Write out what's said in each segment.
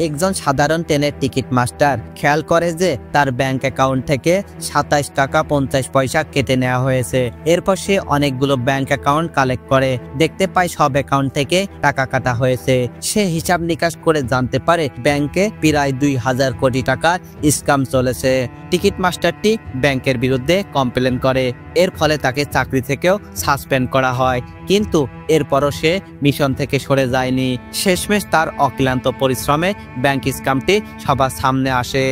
একজন সাধারণ ট্রেনের টিকিট মাস্টার খেয়াল করে যে তার ব্যাংক অ্যাকাউন্ট থেকে 27 টাকা 50 পয়সা কেটে নেওয়া হয়েছে। এরপর সে অনেকগুলো ব্যাংক অ্যাকাউন্ট কালেক্ট করে দেখতে পায় সব অ্যাকাউন্ট থেকে টাকা কাটা হয়েছে। সে হিসাব নিকাশ করে জানতে পারে ব্যাংকে প্রায় 2000 কোটি টাকা স্ক্যাম চলেছে। টিকিট মাস্টারটি ব্যাংকের বিরুদ্ধে কমপ্লেন করে। এর ফলে তাকে চাকরি থেকেও সাসপেন্ড করা হয়, কিন্তু এরপরও সে মিশন থেকে সরে যায়নি। শেষমেশ তার অক্লান্ত পরিশ্রমে ব্যাংক স্ক্যামটি সবার সামনে আসে।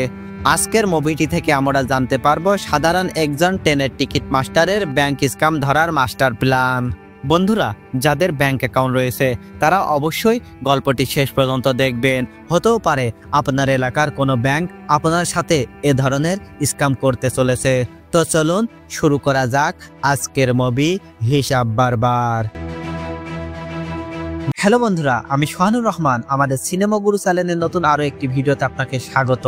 আজকের মুভিটি থেকে আমরা জানতে পারবো সাধারণ একজন ট্রেনের টিকিট মাস্টারের ব্যাংক স্ক্যাম ধরার মাস্টার প্ল্যান। বন্ধুরা, যাদের ব্যাংক অ্যাকাউন্ট রয়েছে তারা অবশ্যই গল্পটি শেষ পর্যন্ত দেখবেন। হতেও পারে আপনার এলাকার কোনো ব্যাংক আপনার সাথে এ ধরনের স্ক্যাম করতে চলেছে। তো চলুন শুরু করা যাক আজকের মুভি হিসাব বারবার। হ্যালো বন্ধুরা, আমি সোহানুর রহমান। আমাদের সিনেমা গুরু চ্যানেলের নতুন আরো একটি ভিডিওতে আপনাকে স্বাগত।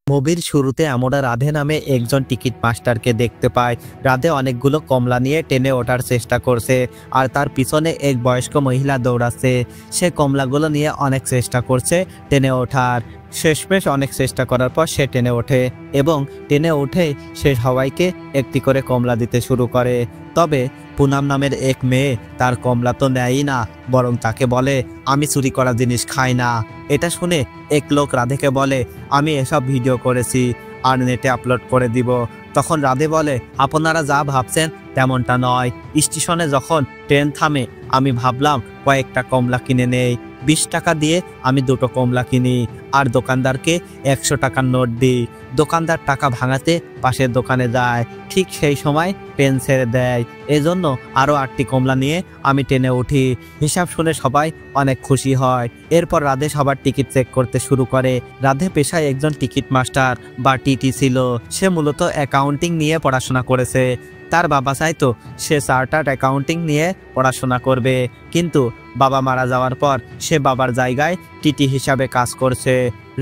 মুভির শুরুতে আমরা রাধে নামে একজন টিকিট মাস্টারকে দেখতে পাই। রাধে অনেকগুলো কমলা নিয়ে ট্রেনে ওঠার চেষ্টা করছে, আর তার পিছনে এক বয়স্ক মহিলা দৌড়াচ্ছে। সে কমলাগুলো নিয়ে অনেক চেষ্টা করছে ট্রেনে ওঠার। শেষমেশ অনেক চেষ্টা করার পর সে ট্রেনে ওঠে এবং ট্রেনে উঠে সে সবাইকে একটি করে কমলা দিতে শুরু করে। তবে পুনাম নামের এক মেয়ে তার কমলা তো নেয়ই না, বরং তাকে বলে আমি চুরি করা জিনিস খাই না। এটা শুনে এক লোক রাধেকে বলে আমি এসব ভিডিও করেছি আর নেটে আপলোড করে দিব। তখন রাধে বলে আপনারা যা ভাবছেন তেমনটা নয়। স্টেশনে যখন ট্রেন থামে আমি ভাবলাম কয়েকটা কমলা কিনে নেই। 20 টাকা দিয়ে আমি 2টো কমলা কিনি আর দোকানদারকে 100 টাকার নোট দিই। দোকানদার টাকা ভাঙাতে পাশের দোকানে যায়। ঠিক সেই সময় ট্রেন ছেড়ে দেয়। এজন্য আরও 8টি কমলা নিয়ে আমি ট্রেনে উঠি। হিসাব শুনে সবাই অনেক খুশি হয়। এরপর রাধে সবার টিকিট চেক করতে শুরু করে। রাধে পেশায় একজন টিকিট মাস্টার বা টিটি ছিল। সে মূলত অ্যাকাউন্টিং নিয়ে পড়াশোনা করেছে। তার বাবা চাইতো সে চার্টার্ড অ্যাকাউন্টিং নিয়ে পড়াশোনা করবে, কিন্তু বাবা মারা যাওয়ার পর সে বাবার জায়গায় টিটি হিসাবে কাজ করছে।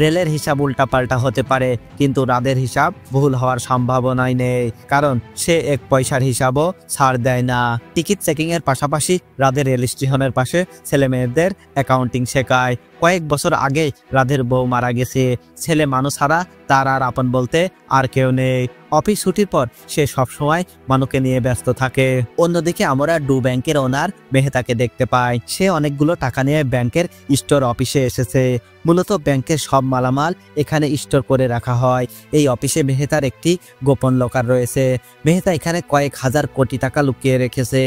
রেলের হিসাব উল্টাপাল্টা হতে পারে, কিন্তু রাধের হিসাব ভুল হওয়ার সম্ভাবনাই নেই, কারণ সে 1 পয়সার হিসাবও ছাড় দেয় না। টিকিট চেকিং এর পাশাপাশি রাধে রেল স্টেশনের পাশে ছেলে মেয়েদের অ্যাকাউন্টিং শেখায়। কয়েক বছর আগে রাধের বউ মারা গেছে। ছেলে মানুষ ছাড়া তার আর আপন বলতে আর কেউ নেই। অফিস ছুটির পর সে সবসময় মানুকে নিয়ে ব্যস্ত থাকে। অন্যদিকে আমরা ডু ব্যাংকের ওনার মেহতাকে দেখতে পাই। সে অনেকগুলো টাকা নিয়ে ব্যাংকের স্টোর অফিসে এসেছে। মূলত ব্যাংকের সব মালামাল এখানে স্টোর করে রাখা হয়। এই অফিসে মেহতার একটি গোপন লকার রয়েছে। মেহতা এখানে কয়েক হাজার কোটি টাকা লুকিয়ে রেখেছে।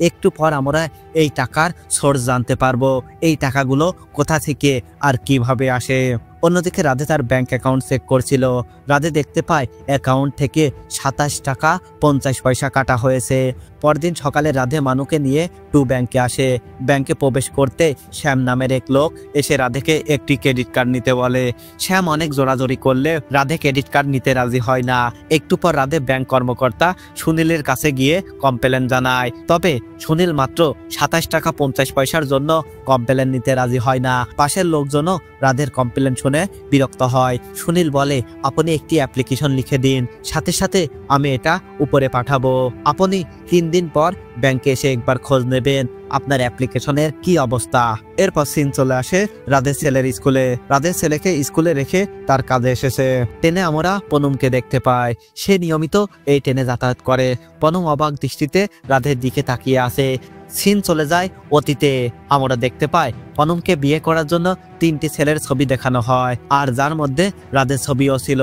একটু পর আমরা এই টাকার সোর্স জানতে পারবো, এই টাকাগুলো কোথা থেকে আর কিভাবে আসে। অন্যদিকে রাধে তার ব্যাংক অ্যাকাউন্ট চেক করছিল। রাধে দেখতে পায় অ্যাকাউন্ট থেকে 27 টাকা 50 পয়সা কাটা হয়েছে। পরদিন সকালে রাধে মানুকে নিয়ে টু ব্যাংকে আসে। ব্যাংকে প্রবেশ করতে শ্যাম নামের এক লোক এসে রাধেকে একটি ক্রেডিট কার্ড নিতে বলে। শ্যাম অনেক জোরাজোরি করলে রাধে ক্রেডিট কার্ড নিতে রাজি হয় না। একটু পর রাধে ব্যাংক কর্মকর্তা সুনীলের কাছে গিয়ে কমপ্লেন জানায়। তবে সুনীল মাত্র 27 টাকা 50 পয়সার জন্য কমপ্লেন নিতে রাজি হয় না। পাশের লোকজনও রাধের কমপ্লেন শুনে বিরক্ত হয়। সুনীল বলে আপনি একটি অ্যাপ্লিকেশন লিখে দিন, সাথে সাথে আমি এটা উপরে পাঠাবো। আপনি 3 দিন পর ব্যাংকে এসে একবার খোঁজ নেবেন আপনার অ্যাপ্লিকেশনের কি অবস্থা। এরপর সিন চলে আসে রাধের ছেলের স্কুলে। রাধের ছেলেকে স্কুলে রেখে তার কাজে এসেছে। ট্রেনে আমরা পনুমকে দেখতে পাই। সে নিয়মিত এই ট্রেনে যাতায়াত করে। পনুম অবাক দৃষ্টিতে রাধের দিকে তাকিয়ে আছে। সিন চলে যায় অতীতে। আমরা দেখতে পাই পনুমকে বিয়ে করার জন্য 3টি ছেলের ছবি দেখানো হয়, আর যার মধ্যে রাধের ছবিও ছিল।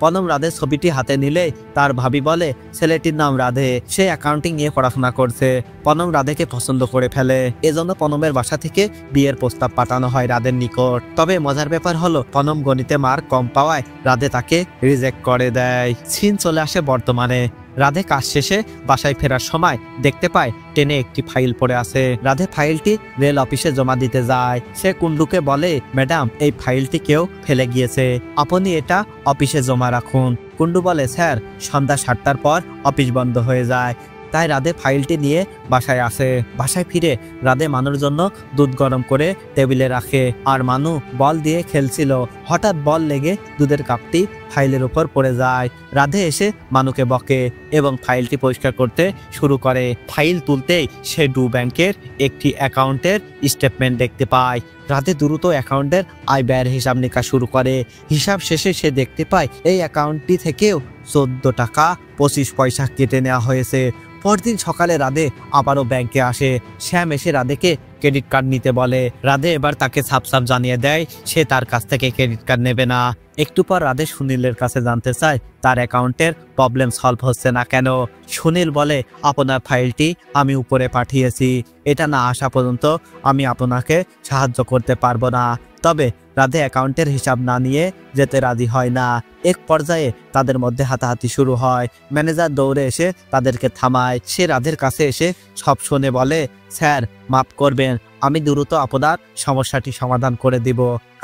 পনম রাধের ছবিটি হাতে নিলে তার ভাবি বলে ছেলেটির নাম রাধে, সে অ্যাকাউন্টিং নিয়ে পড়াশোনা করছে। পনম রাধেকে পছন্দ করে ফেলে। এজন্য পনমের বাসা থেকে বিয়ের প্রস্তাব পাঠানো হয় রাধের নিকট। তবে মজার ব্যাপার হলো পনম গণিতে মার্ক কম পাওয়ায় রাধে তাকে রিজেক্ট করে দেয়। সিন চলে আসে বর্তমানে। রাধে কাজ শেষে বাসায় ফেরার সময় দেখতে পায় ট্রেনে একটি ফাইল পড়ে আছে। রাধে ফাইলটি রেল অফিসে জমা দিতে যায়। সে কুন্ডুকে বলে ম্যাডাম, এই ফাইলটি কেউ ফেলে গিয়েছে, আপনি এটা অফিসে জমা রাখুন। কুন্ডু বলে স্যার, সন্ধ্যা 7টার পর অফিস বন্ধ হয়ে যায়। তাই রাধে ফাইলটি নিয়ে বাসায় আসে। বাসায় ফিরে রাধে মানুর জন্য দুধ গরম করে টেবিলে রাখে। আর মানু বল দিয়ে খেলছিল। হঠাৎ বল লেগে দুধের কাপটি ফাইলের উপর পড়ে যায়। রাধে এসে মানুকে বকে এবং ফাইলটি পরিষ্কার করতে শুরু করে। ফাইল তুলতেই সে ডু ব্যাংকের একটি অ্যাকাউন্টের স্টেটমেন্ট দেখতে পায়। রাধে দ্রুত অ্যাকাউন্টের আয় ব্যয়ের হিসাব নিকাশ শুরু করে। হিসাব শেষে সে দেখতে পায় এই অ্যাকাউন্টটি থেকেও 14 টাকা 25 পয়সা কেটে নেওয়া হয়েছে। পরদিন সকালে রাধে আবারও ব্যাংকে আসে। শ্যাম এসে রাধেকে ক্রেডিট কার্ড নিতে বলে। রাধে এবার তাকে সাফ সাফ জানিয়ে দেয় সে তার কাছ থেকে ক্রেডিট কার্ড নেবে না। একটু পর রাধে সুনীলের কাছে জানতে চায় তার অ্যাকাউন্টের প্রবলেম সলভ হচ্ছে না কেন। সুনীল বলে, আপনার ফাইলটি আমি উপরে পাঠিয়েছি, এটা না আসা পর্যন্ত আমি আপনাকে সাহায্য করতে পারবো না। তবে রাধে অ্যাকাউন্টের হিসাব না নিয়ে যেতে রাজি হয় না। এক পর্যায়ে তাদের মধ্যে হাতাহাতি শুরু হয়। ম্যানেজার দৌড়ে এসে তাদেরকে থামায়। সে রাধের কাছে এসে সব শুনে বলে, স্যার মাফ করবেন, আমি দ্রুত আপনার সমস্যাটি সমাধান করে দিব।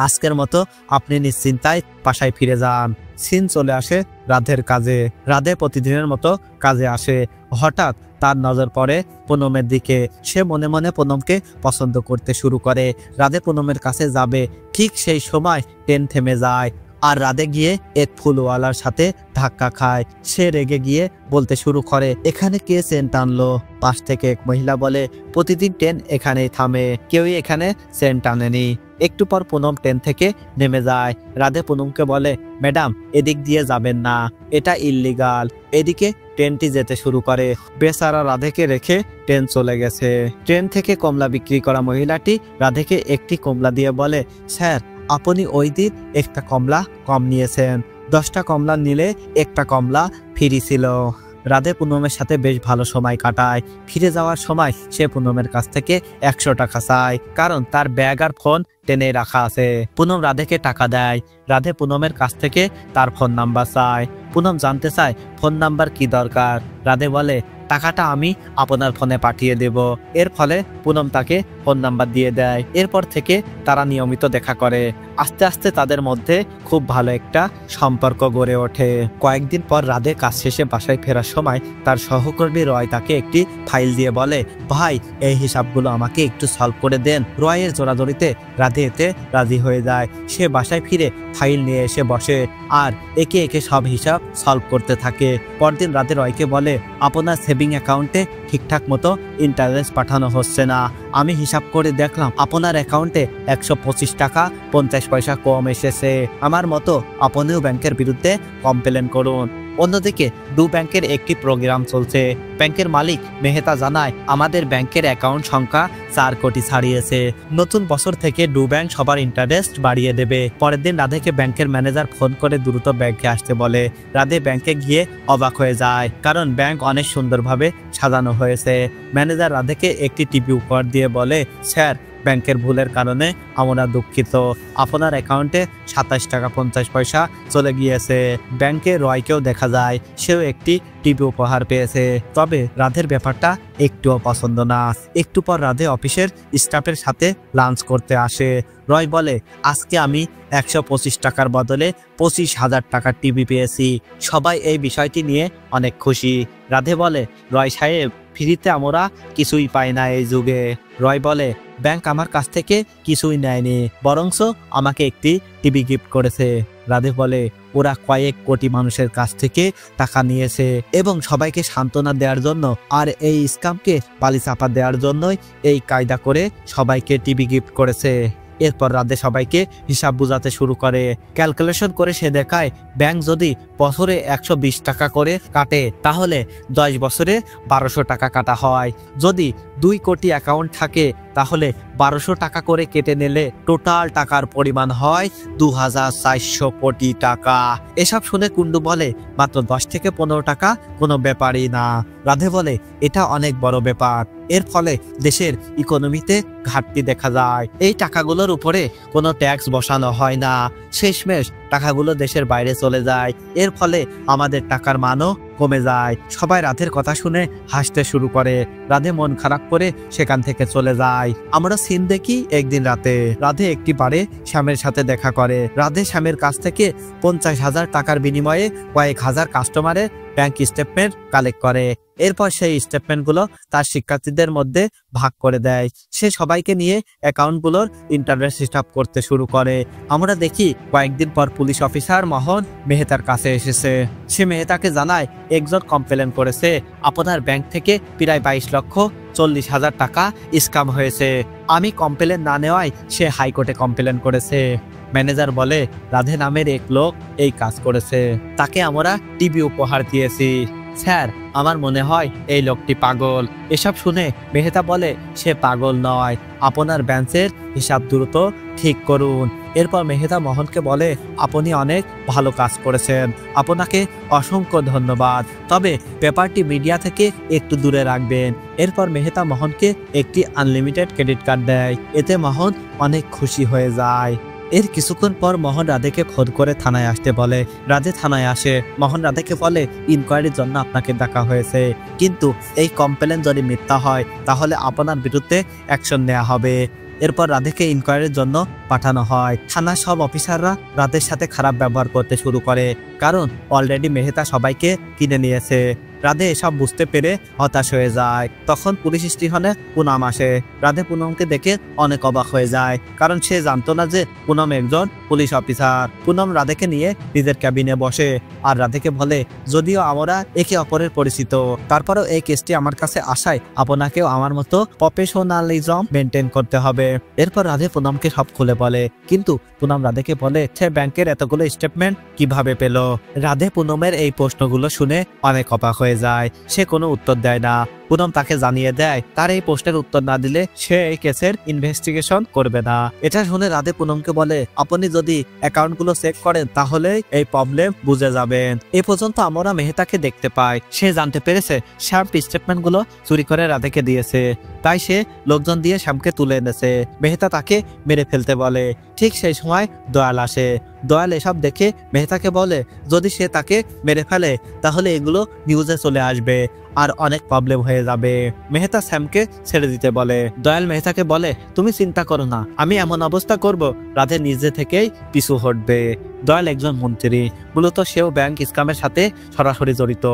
আজকের মতো আপনি নিশ্চিন্তায় বাসায় ফিরে যান। সিন চলে আসে রাধের কাজে। রাধে প্রতিদিনের মতো কাজে আসে। হঠাৎ তার নজর পড়ে পুনমের দিকে। সে মনে মনে পুনমকে পছন্দ করতে শুরু করে। রাধে পুনমের কাছে যাবে, ঠিক সেই সময় ট্রেন থেমে যায় আর রাধে গিয়ে এক ফুলওয়ালার সাথে ধাক্কা খায়। সে রেগে গিয়ে বলতে শুরু করে, এখানে কে চেন টানলো? পাশ থেকে এক মহিলা বলে, প্রতিদিন ট্রেন এখানেই থামে, কেউই এখানে চেন টানেনি। একটু পর পুনম ট্রেন থেকে নেমে যায়। রাধে পুনমকে বলে, ম্যাডাম এদিক দিয়ে যাবেন না, এটা ইল্লিগাল। এদিকে ট্রেনটি যেতে শুরু করে। বেচারা রাধেকে রেখে ট্রেন চলে গেছে। ট্রেন থেকে কমলা বিক্রি করা মহিলাটি রাধেকে একটি কমলা দিয়ে বলে, স্যার আপনি ওই দিন একটা কমলা কম নিয়েছেন, 10টা কমলা নিলে একটা কমলা ফ্রি ছিল। রাধে পুনমের সাথে বেশ ভালো সময় কাটায়। ফিরে যাওয়ার সময় সে পুনমের কাছ থেকে 100 টাকা চায়, কারণ তার ব্যাগ আর ফোন টেনে রাখা আছে। পুনম রাধেকে টাকা দেয়। রাধে পুনমের কাছ থেকে তার ফোন নাম্বার চায়। পুনম জানতে চায় ফোন নাম্বার কি দরকার। রাধে বলে, টাকাটা আমি আপনার ফোনে পাঠিয়ে দেব। এর ফলে পুনম তাকে ফোন নাম্বার দিয়ে দেয়। এরপর থেকে তারা নিয়মিত দেখা করে। আস্তে আস্তে তাদের মধ্যে খুব ভালো একটা সম্পর্ক গড়ে ওঠে। কয়েকদিন পর রাধে কাজ শেষে বাসায় ফেরার সময় তার সহকর্মী রয় তাকে একটি ফাইল দিয়ে বলে, ভাই এই হিসাবগুলো আমাকে একটু সলভ করে দেন। রয়ের জোরাজোরিতে রাধে এতে রাজি হয়ে যায়। সে বাসায় ফিরে ফাইল নিয়ে এসে বসে আর একে একে সব হিসাব সলভ করতে থাকে। পরদিন রাধে রয়কে বলে, আপনার সেভিং অ্যাকাউন্টে ঠিকঠাক মতো ইন্টারেস্ট পাঠানো হচ্ছে না। আমি হিসাব করে দেখলাম আপনার অ্যাকাউন্টে 125 টাকা 50 পয়সা কম এসেছে। আমার মতো আপনিও ব্যাংকের বিরুদ্ধে কমপ্লেন করুন। অন্যদিকে ডু ব্যাংকের একটি প্রোগ্রাম চলছে। ব্যাংকের মালিক মেহতা জানায়, আমাদের ব্যাংকের অ্যাকাউন্ট সংখ্যা 4 কোটি ছাড়িয়েছে। নতুন বছর থেকে ডু ব্যাংক সবার ইন্টারেস্ট বাড়িয়ে দেবে। পরের দিন রাধেকে ব্যাংকের ম্যানেজার ফোন করে দ্রুত ব্যাংকে আসতে বলে। রাধে ব্যাংকে গিয়ে অবাক হয়ে যায়, কারণ ব্যাংক অনেক সুন্দরভাবে সাজানো হয়েছে। ম্যানেজার রাধেকে একটি টিভি উপহার দিয়ে বলে, স্যার ব্যাংকের ভুলের কারণে আমরা দুঃখিত, আপনার অ্যাকাউন্টে 27 টাকা 50 পয়সা চলে গিয়েছে। ব্যাংকে রয়কেও দেখা যায়, সেও একটি টিভি উপহার পেয়েছে। তবে রাধের ব্যাপারটা একটুও পছন্দ না। একটু পর রাধে অফিসের স্টাফের সাথে লাঞ্চ করতে আসে। রয় বলে, আজকে আমি 125 টাকার বদলে 25,000 টাকার টিভি পেয়েছি। সবাই এই বিষয়টি নিয়ে অনেক খুশি। রাধে বলে, রয় সাহেব ফ্রিতে আমরা কিছুই পাই না এই যুগে। রয় বলে, ব্যাংক আমার কাছ থেকে কিছুই নেয়নি, বরংস আমাকে একটি টিভি গিফট করেছে। রাধে বলে, ওরা কয়েক কোটি মানুষের কাছ থেকে টাকা নিয়েছে এবং সবাইকে সান্ত্বনা দেওয়ার জন্য আর এই স্ক্যামকে পালিচাপা দেওয়ার জন্যই এই কায়দা করে সবাইকে টিভি গিফট করেছে। এরপর রাধে সবাইকে হিসাব বুঝাতে শুরু করে। ক্যালকুলেশন করে সে দেখায়, ব্যাংক যদি বছরে 120 টাকা করে কাটে তাহলে 10 বছরে 1200 টাকা কাটা হয়। যদি 2 কোটি অ্যাকাউন্ট থাকে তাহলে 1200 টাকা করে কেটে নিলে টোটাল টাকার পরিমাণ হয় 2400 কোটি টাকা। এসব শুনে কুন্ডু বলে, মাত্র 10 থেকে 15 টাকা কোনো ব্যাপারই না। রাধে বলে, এটা অনেক বড় ব্যাপার। এর ফলে দেশের ইকোনমিতে ঘাটতি দেখা যায়। এই টাকাগুলোর উপরে কোনো ট্যাক্স বসানো হয় না। শেষমেশ টাকাগুলো দেশের বাইরে চলে যায়। এর ফলে আমাদের টাকার মানও কমে যায়। সবাই রাধের কথা শুনে হাসতে শুরু করে। রাধে মন খারাপ করে সেখান থেকে চলে যায়। আমরা সিন দেখি একদিন রাতে রাধে একটি বারে শ্যামের সাথে দেখা করে। রাধে শ্যামের কাছ থেকে 50,000 টাকার বিনিময়ে কয়েক হাজার কাস্টমারের ব্যাংক স্টেটমেন্ট কালেক্ট করে। এরপর সেই স্টেটমেন্টগুলো তার শিক্ষার্থীদের মধ্যে ভাগ করে দেয়। সে সবাইকে নিয়ে অ্যাকাউন্টগুলোর ইন্টারনেট হিসাব করতে শুরু করে। আমরা দেখি কয়েকদিন পর পুলিশ অফিসার মোহন মেহতার কাছে এসেছে। সে মেহতাকে জানায় একজন কমপ্লেন করেছে আপনার ব্যাংক থেকে প্রায় 22,40,000 টাকা স্ক্যাম হয়েছে। আমি কমপ্লেন না নেওয়ায় সে হাইকোর্টে কমপ্লেন করেছে। ম্যানেজার বলে রাধে নামের এক লোক এই কাজ করেছে, তাকে আমরা টিভি উপহার দিয়েছি। স্যার, আমার মনে হয় এই লোকটি পাগল। এসব শুনে মেহতা বলে সে পাগল নয়, আপনার ব্যাংকের হিসাব দ্রুত ঠিক করুন। এরপর মেহতা মোহনকে বলে আপনি অনেক ভালো কাজ করেছেন, আপনাকে অসংখ্য ধন্যবাদ, তবে পেপারটি মিডিয়া থেকে একটু দূরে রাখবেন। এরপর মেহতা মোহনকে একটি আনলিমিটেড ক্রেডিট কার্ড দেয়। এতে মোহন অনেক খুশি হয়ে যায়। এর কিছুক্ষণ পর মোহন রাধেকে ফোন করে থানায় আসতে বলে। রাধে থানায় আসে। মোহন রাধেকে বলে ইনকোয়ারির জন্য আপনাকে ডাকা হয়েছে, কিন্তু এই কমপ্লেন যদি মিথ্যা হয় তাহলে আপনার বিরুদ্ধে অ্যাকশন নেওয়া হবে। এরপর রাধেকে ইনকোয়ারির জন্য পাঠানো হয়। থানার সব অফিসাররা রাধের সাথে খারাপ ব্যবহার করতে শুরু করে, কারণ অলরেডি মেহতা সবাইকে কিনে নিয়েছে। রাধে এসব বুঝতে পেরে হতাশ হয়ে যায়। তখন পুলিশ স্টেশনে পুনম আসে। রাধে পুনমকে দেখে অনেক অবাক হয়ে যায়, কারণ সে জানতো না যে পুনম একজন পুলিশ অফিসার। পুনম রাধেকে নিয়ে নিজের ক্যাবিনে বসে আর রাধেকে বলে যদিও আমরা একে অপরের পরিচিত, তারপরেও এই কেসটি আমার কাছে আসায় আপনাকেও আমার মতো প্রফেশনালিজম মেনটেন করতে হবে। এরপর রাধে পুনমকে সব খুলে বলে, কিন্তু পুনম রাধেকে বলে সে ব্যাংকের এতগুলো স্টেটমেন্ট কিভাবে পেল। রাধে পুনমের এই প্রশ্নগুলো শুনে অনেক অবাক হয়ে যায়। সে কোনো উত্তর দেয় না। পুনম তাকে জানিয়ে দেয় তার এই প্রশ্নের উত্তর না দিলে সে এই কেসের ইনভেস্টিগেশন করবে না। এটা শুনে রাধে পুনমকে বলে আপনি যদি অ্যাকাউন্টগুলো চেক করেন তাহলে এই প্রবলেম বুঝে যাবেন। এ পর্যন্ত আমরা মেহতাকে দেখতে পাই। সে জানতে পেরেছে শ্যাম স্টেটমেন্টগুলো চুরি করে রাধেকে দিয়েছে, তাই সে লোকজন দিয়ে শ্যামকে তুলে এনেছে। মেহতা তাকে মেরে ফেলতে বলে। ঠিক সেই সময় দয়াল আসে। দয়াল এসব দেখে মেহতাকে বলে যদি সে তাকে মেরে ফেলে তাহলে এগুলো নিউজে চলে আসবে আর অনেক প্রবলেম হয়ে যাবে। মেহতা শ্যামকে ছেড়ে দিতে বলে। দয়াল মেহতাকে বলে তুমি চিন্তা করো না, আমি এমন অবস্থা করব রাধে নিজে থেকেই পিছু হটবে। দয়াল একজন মন্ত্রী, মূলত সেও ব্যাংক স্ক্যামের সাথে সরাসরি জড়িত।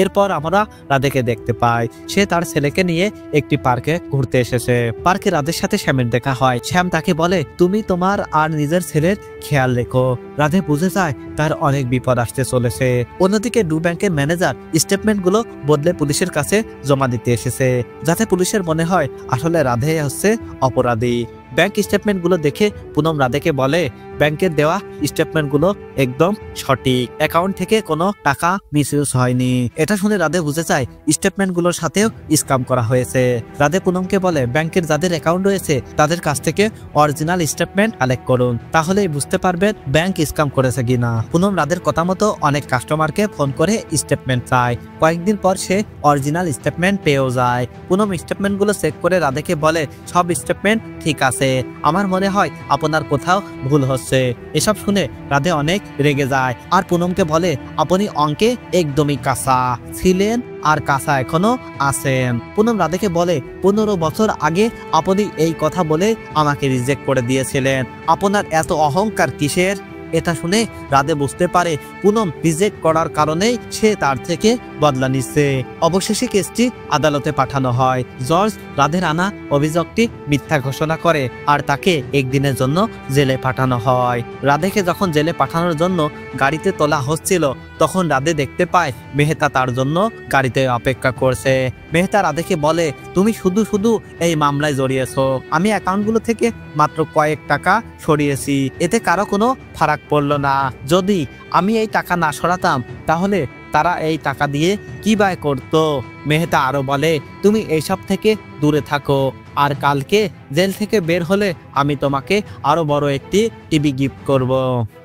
এরপর আমরা রাধেকে দেখতে পাই সে তার ছেলেকে নিয়ে একটি পার্কে ঘুরতে এসেছে। পার্কে রাধের সাথে শ্যামের দেখা হয়। শ্যাম তাকে বলে তুমি তোমার আর নিজের ছেলের খেয়াল রেখো। রাধে বুঝে যায় তার অনেক বিপদ আসতে চলেছে। অন্যদিকে ডু ব্যাংকের ম্যানেজার স্টেটমেন্টগুলো বদলে পুলিশের কাছে জমা দিতে এসেছে, যাতে পুলিশের মনে হয় আসলে রাধে হচ্ছে অপরাধী। ব্যাংক স্টেটমেন্টগুলো দেখে পুনম রাধেকে বলে ব্যাংকের দেওয়া স্টেটমেন্টগুলো একদম সঠিক, অ্যাকাউন্ট থেকে কোনো টাকা মিসইউজ হয়নি। এটা শুনে রাধে বুঝে যায় স্টেটমেন্টগুলোর সাথেও স্ক্যাম করা হয়েছে। রাধে পুনমকে বলে ব্যাংকের যাদের অ্যাকাউন্ট রয়েছে তাদের কাছ থেকে অরিজিনাল স্টেটমেন্ট কালেক্ট করুন, তাহলেই বুঝতে পারবেন ব্যাংক স্ক্যাম করেছে কিনা। পুনম রাধের কথা মতো অনেক কাস্টমারকে ফোন করে স্টেটমেন্ট চায়। কয়েকদিন পর সে অরিজিনাল স্টেটমেন্ট পেয়েও যায়। পুনম স্টেটমেন্টগুলো চেক করে রাধেকে বলে সব স্টেটমেন্ট ঠিক আছে, আমার মনে হয় আপনার কোথাও ভুল হচ্ছে। এসব শুনে রাধে অনেক রেগে যায় আর পুনমকে বলে আপনি অঙ্কে একদমই কাঁচা ছিলেন আর কাঁচা এখনো আছেন। পুনম রাধেকে বলে 15 বছর আগে আপনি এই কথা বলে আমাকে রিজেক্ট করে দিয়েছিলেন, আপনার এত অহংকার কিসের। এটা শুনে রাধে বুঝতে পারে পুনম রিজেক্ট করার কারণেই সে তার থেকে বদলা নিচ্ছে। অবশেষে কেসটি আদালতে পাঠানো হয়। জর্জ রাধের আনা অভিযোগটি মিথ্যা ঘোষণা করে আর তাকে একদিনের জন্য জেলে পাঠানো হয়। রাধেকে যখন জেলে পাঠানোর জন্য গাড়িতে তোলা হচ্ছিল তখন রাধে দেখতে পায় মেহতা তার জন্য গাড়িতে অপেক্ষা করছে। মেহতা রাধেকে বলে তুমি শুধু শুধু এই মামলায় জড়িয়েছো, আমি অ্যাকাউন্টগুলো থেকে মাত্র কয়েক টাকা সরিয়েছি, এতে কারো কোনো ফারাক পড়লো না। যদি আমি এই টাকা না সরাতাম তাহলে তারা এই টাকা দিয়ে কি ব্যয় করতো। মেহতা আরো বলে তুমি এইসব থেকে দূরে থাকো আর কালকে জেল থেকে বের হলে আমি তোমাকে আরো বড় একটি টিভি গিফট করব।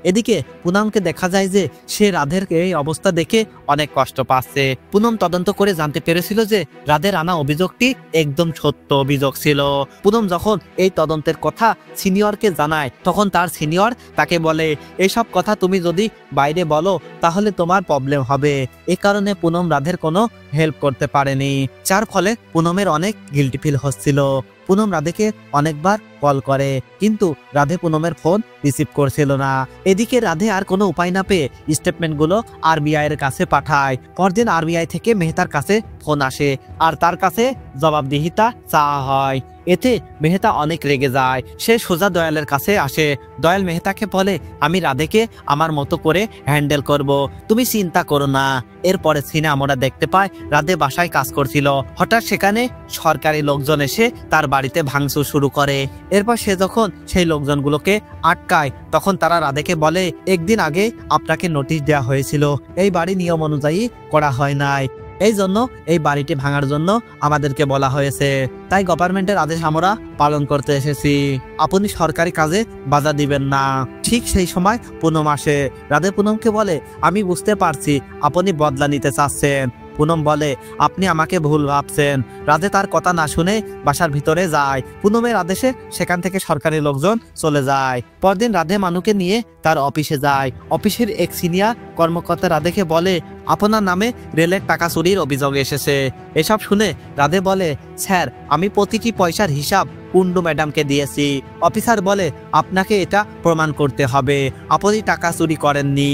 এদিকে পুনমকে দেখা যায় যে সে রাধের এই অবস্থা দেখে অনেক কষ্ট পাচ্ছে। পুনম তদন্ত করে জানতে পেরেছিল যে রাধের আনা অভিযোগটি একদম সত্য অভিযোগ ছিল। পুনম যখন এই তদন্তের কথা সিনিয়রকে জানায় তখন তার সিনিয়র তাকে বলে এইসব কথা তুমি যদি বাইরে বলো তাহলে তোমার প্রবলেম হবে। এ কারণে পুনম রাধের কোনো হেল্প করতে পারেনি, যার ফলে পুনমের অনেক গিল্টি ফিল হচ্ছিল। পুনম রাধেকে অনেকবার কল করে, কিন্তু রাধে পুনমের ফোন রিসিভ করছিল না। এদিকে রাধে আর কোনো উপায় না পেয়ে স্টেটমেন্টগুলো আরবিআই এর কাছে পাঠায়। পরদিন আরবিআই থেকে মেহতার কাছে ফোন আসে আর তার কাছে জবাবদিহিতা চাওয়া হয়। এতে মেহতা অনেক রেগে যায়। সে সোজা দয়ালের কাছে আসে। দয়াল মেহতাকে বলে, আমি রাধেকে আমার মতো করে হ্যান্ডেল করব, তুমি চিন্তা করো না। এরপরে সিনে আমরা দেখতে পাই রাধে বাসায় কাজ করছিল। হঠাৎ সেখানে সরকারি লোকজন এসে তার বাড়িতে ভাঙচুর শুরু করে। এরপর সে যখন সেই লোকজনগুলোকে আটকায় তখন তারা রাধেকে বলে, একদিন আগে আপনাকে নোটিশ দেওয়া হয়েছিল, এই বাড়ি নিয়ম অনুযায়ী করা হয় নাই, এই জন্য এই বাড়িটি ভাঙার জন্য আমাদেরকে বলা হয়েছে, তাই গভর্নমেন্টের আদেশ আমরা পালন করতে এসেছি, আপনি সরকারি কাজে বাধা দিবেন না। ঠিক সেই সময় পুনম আসে। রাধে পুনমকে বলে, আমি বুঝতে পারছি আপনি বদলা নিতে চাচ্ছেন। পুনম বলে, আপনি আমাকে ভুল ভাবছেন। রাধে তার কথা না শুনে বাসার ভিতরে যায়। পুনমের আদেশে সেখান থেকে সরকারি লোকজন চলে যায়। পরদিন রাধে মানুকে নিয়ে তার অফিসে যায়। অফিসের এক সিনিয়র কর্মকর্তা রাধেকে বলে, আপনার নামে রেলের টাকা চুরির অভিযোগ এসেছে। এসব শুনে রাধে বলে, স্যার আমি প্রতিটি পয়সার হিসাব কুন্ডু ম্যাডামকে দিয়েছি। অফিসার বলে, আপনাকে এটা প্রমাণ করতে হবে আপনি টাকা চুরি করেননি,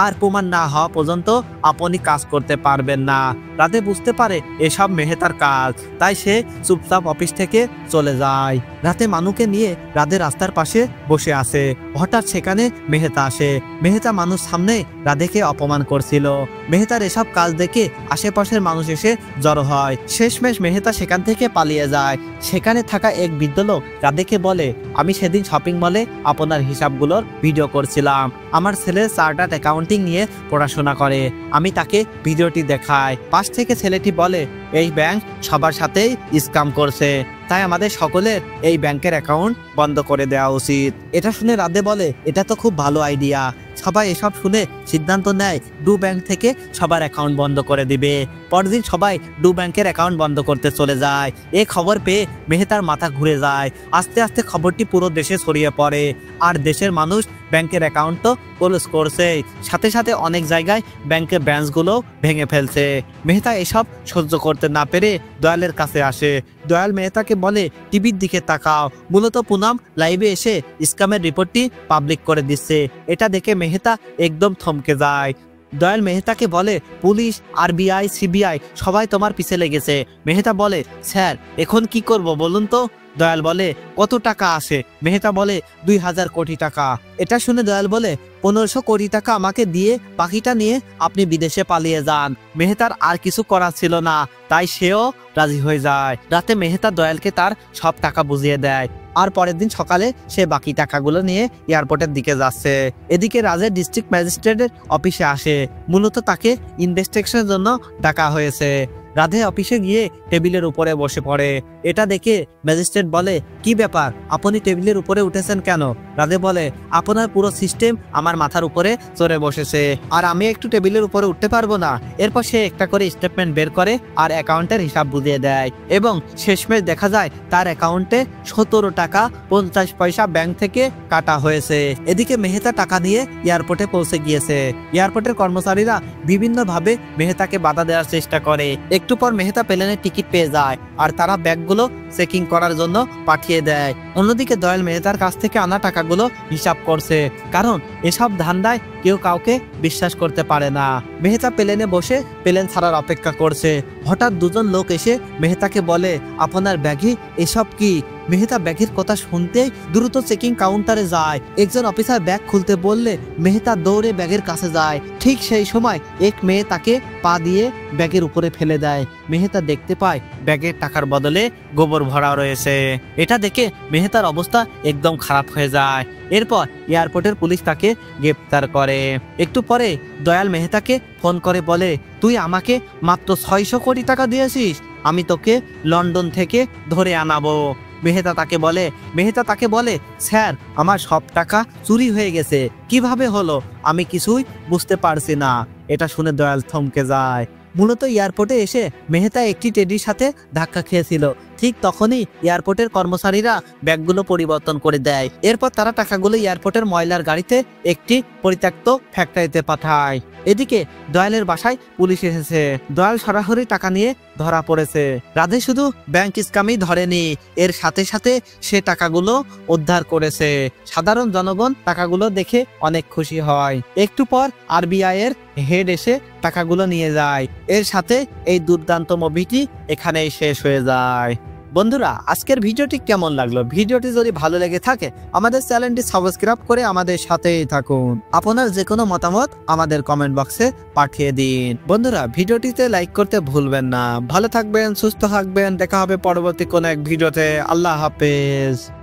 আর প্রমাণ না হওয়া পর্যন্ত আপনি কাজ করতে পারবেন না। রাধে বুঝতে পারে এসব মেহতার কাজ, তাই সে চুপচাপ অফিস থেকে চলে যায়। রাতে মানুকে নিয়ে রাধে রাস্তার পাশে বসে আছে। হঠাৎ সেখানে মেহতা আসে। মেহতা মানুষ সামনে রাধেকে অপমান করছিল। মেহতার এসব কাজ দেখে আশেপাশের মানুষ এসে জড়ো হয়। শেষমেশ মেহতা সেখান থেকে পালিয়ে যায়। সেখানে থাকা এক বৃদ্ধ লোক রাধেকে বলে, আমি সেদিন শপিং মলে আপনার হিসাবগুলোর ভিডিও করছিলাম। আমার ছেলে চার্টার্ড অ্যাকাউন্টিং নিয়ে পড়াশোনা করে, আমি তাকে ভিডিওটি দেখাই। পাশ থেকে ছেলেটি বলে, এই ব্যাংক সবার সাথেই স্ক্যাম করছে, তাই আমাদের সকলের এই ব্যাংকের অ্যাকাউন্ট বন্ধ করে দেওয়া উচিত। এটা শুনে রাধে বলে, এটা তো খুব ভালো আইডিয়া। সবাই এসব শুনে সিদ্ধান্ত নেয় ডু ব্যাংক থেকে সবার অ্যাকাউন্ট বন্ধ করে দিবে। পরদিন সবাই ডু ব্যাংকের অ্যাকাউন্ট বন্ধ করতে চলে যায়। এই খবর পেয়ে মেহতার মাথা ঘুরে যায়। আস্তে আস্তে খবরটি পুরো দেশে ছড়িয়ে পড়ে, আর দেশের মানুষ ব্যাংকের অ্যাকাউন্ট তো ক্লোজ করছে, সাথে সাথে অনেক জায়গায় ব্যাংকের ব্রাঞ্চগুলো ভেঙে ফেলছে। মেহতা এসব সহ্য করতে না পেরে দয়ালের কাছে আসে। দয়াল মেহতাকে বলে, টিভির দিকে তাকাও। মূলত পুনম লাইভে এসে স্ক্যামের রিপোর্টটি পাবলিক করে দিচ্ছে। এটা দেখে মেহতা একদম থমকে যায়। দয়াল মেহতাকে বলে, পুলিশ, আরবিআই, সিবিআই সবাই তোমার পিছে লেগেছে। মেহতা বলে, স্যার এখন কি করব বলুন তো। দয়াল বলে, কত টাকা আসে? মেহতা বলে, 2000 কোটি টাকা। এটা শুনে দয়াল বলে, 1500 কোটি টাকা আমাকে দিয়ে বাকিটা নিয়ে আপনি বিদেশে পালিয়ে যান। মেহতার আর কিছু করার ছিল না, তাই সেও রাজি হয়ে যায়। রাতে মেহতা দয়ালকে তার সব টাকা বুঝিয়ে দেয়, আর পরের দিন সকালে সে বাকি টাকাগুলো নিয়ে এয়ারপোর্টের দিকে যাচ্ছে। এদিকে রাজের ডিস্ট্রিক্ট ম্যাজিস্ট্রেটের অফিসে আসে। মূলত তাকে ইনভেস্টিগেশনের জন্য ডাকা হয়েছে। রাধে অফিসে গিয়ে টেবিলের উপরে বসে পড়ে। এটা দেখে ম্যাজিস্ট্রেট বলে, কি ব্যাপার, আপনি টেবিলের উপরে উঠেছেন কেন? রাধে বলে, আপনার পুরো সিস্টেম আমার মাথার উপরে চড়ে বসেছে, আর আমি একটু টেবিলের উপরে উঠতে পারবো না। এরপর সে একটা করে স্টেটমেন্ট বের করে আর অ্যাকাউন্টের হিসাব বুঝিয়ে দেয়, এবং শেষমেশ দেখা যায় তার অ্যাকাউন্টে 17 টাকা 50 পয়সা ব্যাংক থেকে কাটা হয়েছে। এদিকে মেহতা টাকা নিয়ে এয়ারপোর্টে পৌঁছে গিয়েছে। এয়ারপোর্টের কর্মচারীরা বিভিন্নভাবে মেহতাকে বাধা দেওয়ার চেষ্টা করে। একটু পর মেহতা প্লেনের টিকিট পেয়ে যায়, আর তারা ব্যাগগুলো চেকিং করার জন্য পাঠিয়ে দেয়। অন্যদিকে দয়াল মেহতার কাছ থেকে আনা টাকাগুলো হিসাব করছে, কারণ এসব ধান্দায় কেউ কাউকে বিশ্বাস করতে পারে না। মেহতা প্লেনে বসে প্লেন ছাড়ার অপেক্ষা করছে। হঠাৎ দুজন লোক এসে মেহতাকে বলে, আপনার ব্যাগে এসব কি? মেহতা ব্যাগের কথা শুনতেই দ্রুত চেকিং কাউন্টারে যায়। একজন অফিসার ব্যাগ খুলতে বললে মেহতা দৌড়ে ব্যাগের কাছে যায়। ঠিক সেই সময় এক মেয়ে তাকে পা দিয়ে ব্যাগের উপরে ফেলে দেয়। মেহতা দেখতে পায় ব্যাগের টাকার বদলে গোবর ভরা রয়েছে। এটা দেখে মেহতার অবস্থা একদম খারাপ হয়ে যায়। এরপর এয়ারপোর্টের পুলিশ তাকে গ্রেপ্তার করে। একটু পরে দয়াল মেহতাকে ফোন করে বলে, তুই আমাকে মাত্র 600 কোটি টাকা দিয়েছিস, আমি তোকে লন্ডন থেকে ধরে আনাবো। মেহতা তাকে বলে, স্যার আমার সব টাকা চুরি হয়ে গেছে, কিভাবে হলো আমি কিছুই বুঝতে পারছি না। এটা শুনে দয়াল থমকে যায়। মূলত এয়ারপোর্টে এসে মেহতা একটি টেডির সাথে ধাক্কা খেয়েছিল, ঠিক তখনই এয়ারপোর্টের কর্মচারীরা ব্যাগগুলো পরিবর্তন করে দেয়। এরপর তারা টাকাগুলো এয়ারপোর্টের ময়লার গাড়িতে একটি পরিত্যক্ত ফ্যাক্টরিতে পাঠায়। এদিকে দয়ালের বাসায় পুলিশ এসেছে। দয়াল সরাসরি টাকা নিয়ে ধরা পড়েছে। রাধে শুধু ব্যাংক স্ক্যামই ধরেনি, এর সাথে সাথে সে টাকাগুলো উদ্ধার করেছে। সাধারণ জনগণ টাকাগুলো দেখে অনেক খুশি হয়। একটু পর আরবিআই এর হেড এসে টাকাগুলো নিয়ে যায়। এর সাথে এই দুর্দান্ত মুভিটি এখানেই শেষ হয়ে যায়। বন্ধুরা, আজকের ভিডিওটি কেমন লাগলো? ভিডিওটি যদি ভালো লেগে থাকে আমাদের চ্যানেলটি সাবস্ক্রাইব করে আমাদের সাথেই থাকুন। আপনার যে কোনো মতামত আমাদের কমেন্ট বক্সে পাঠিয়ে দিন। বন্ধুরা, ভিডিওটিতে লাইক করতে ভুলবেন না। ভালো থাকবেন, সুস্থ থাকবেন। দেখা হবে পরবর্তী কোনো এক ভিডিওতে। আল্লাহ হাফেজ।